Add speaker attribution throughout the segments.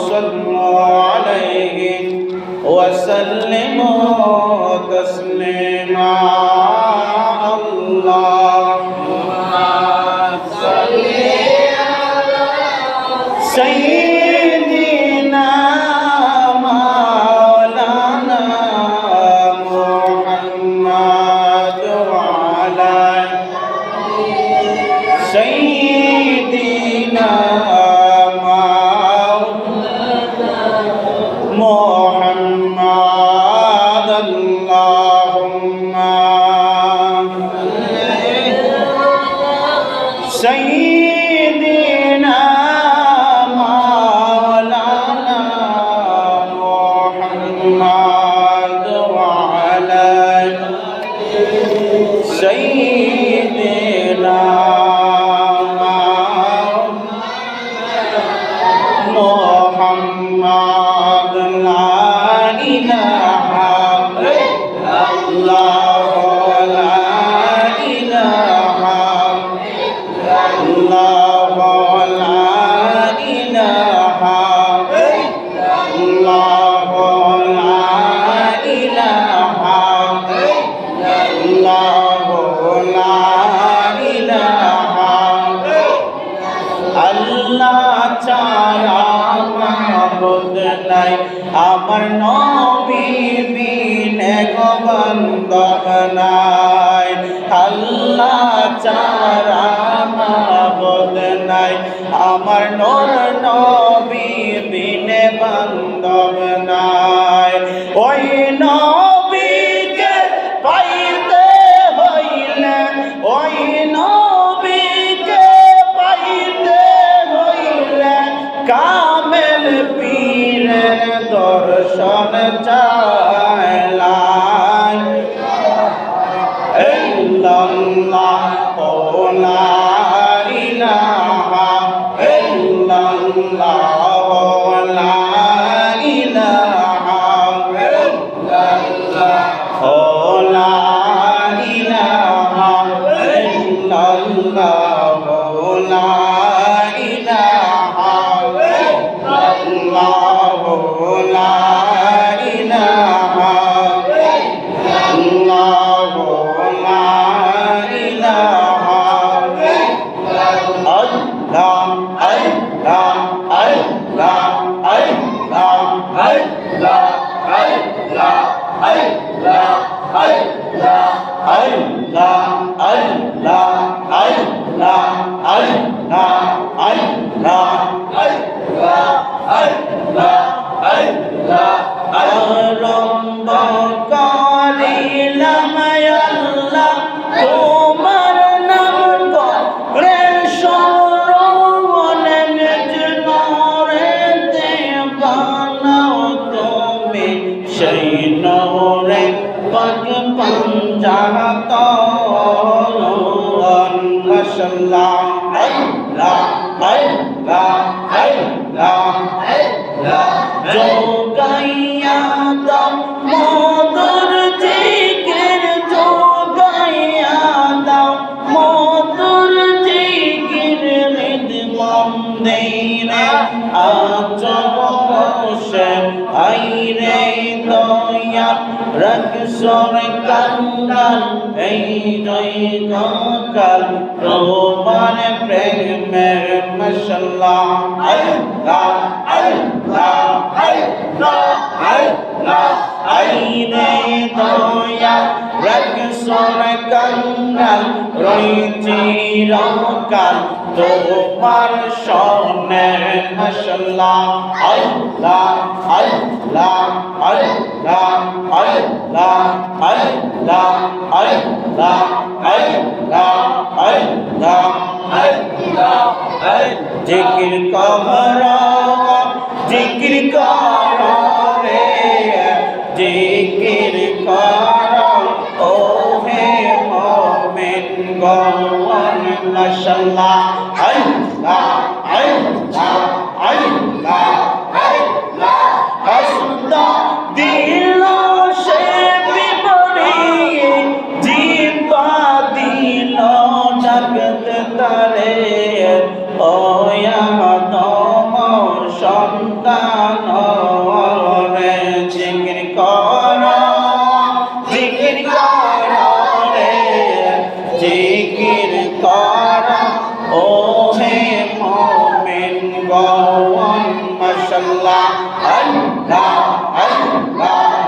Speaker 1: صلوا عليه وسلموا تسليما اللهم صل على سيدنا مولانا محمد وعلى سيدنا محمد اللهم سيدنا مولانا محمد وعلى سيدنا محمد لا إله إلا الله لا إله إلا الله لا إله إلا الله لا إله إلا الله لا إله আল্লাহ ছাড়া মাবুদ নাই আমার নবী বিনে গো বান্দা নাই আল্লাহ ছাড়া মাবুদ নাই আমার নূর নবী বিনে বান্দা নাই ওই নবীকে পাইতে হইলে ওই নবীকে পাইতে হইলে কামেল পীরের দর্শন চাইলাই ইল্লাল্লাহ লা ইলাহা ইল্লাল্লাহ লা ইলাহা ইল্লাল্লাহ লা ইলাহা ইল্লাল্লাহ লা ইলাহা ইল্লাল্লাহ লা ইলাহা ইল্লাল্লাহ লা ইলাহা আল্লাহ আল্লাহ আল্লাহ আল্লাহ আল্লাহ আল্লাহ আল্লাহ আল্লাহ আল্লাহ আল্লাহ আল্লাহ আল্লাহ আল্লাহ আল্লাহ আল্লাহ আল্লাহ আরম্ভ করিলাম আল্লাহ তোমার নাম করে সরবনে নূরেতে বানাও তুমি সেই নূরে পাক পঞ্জাত মাশাআল্লাহ আল্লাহ আল্লাহ আল্লাহ আল্লাহ যোগাইয়া দাও মধুর জিকির যোগাইয়া দাও মধুর জিকির হৃদমন্দিরে আজব বসে আইরে দয়া রাখসর কান্দাল এই জয় কাল তোমার প্রেমের মাশাআল্লাহ আল্লাহ আল্লাহ আল্লাহ আল্লাহ আইরে দয়া রাখসর কান্দাল রইছি রকাল তোমার শোনে মাশাআল্লাহ আল্লাহ আল্লাহ আল্লাহ আল্লাহ আল্লাহ আল্লাহ আল্লাহ আল্লাহ আল্লাহ জিকির করা জিকির করা রে জিকির করা ও হে মুমিন গণ মাশাআল্লাহ আল্লাহ আল্লাহ আল্লাহ আল্লাহ হাসদা দিল সে বিপরীত জিবা দিল জগত তারে ও ইয়া দম রে জিকির কর রে জিকির কর ও হে মুমিন গণ মাশাআল্লাহ আল্লাহ আল্লাহ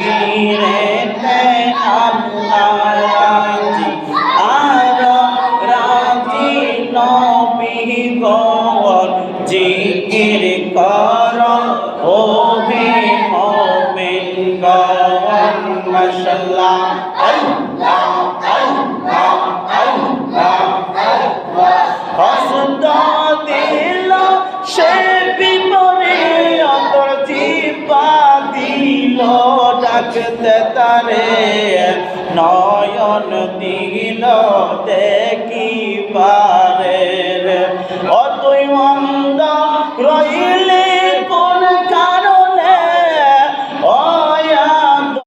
Speaker 1: জিকিরেতে আল্লাহ রাজি আর রাজি নবী গণ জিকির কর ও হে মুমিন গণ মাশাআল্লাহ আল্লাহ আল্লাহ আল্লাহ হসদ দিল সে বিপরে অন্তর জিপা দিল ডাকতে তারে নয়ন দিল দেখিবারে ও তুই অন্ধ রয়ে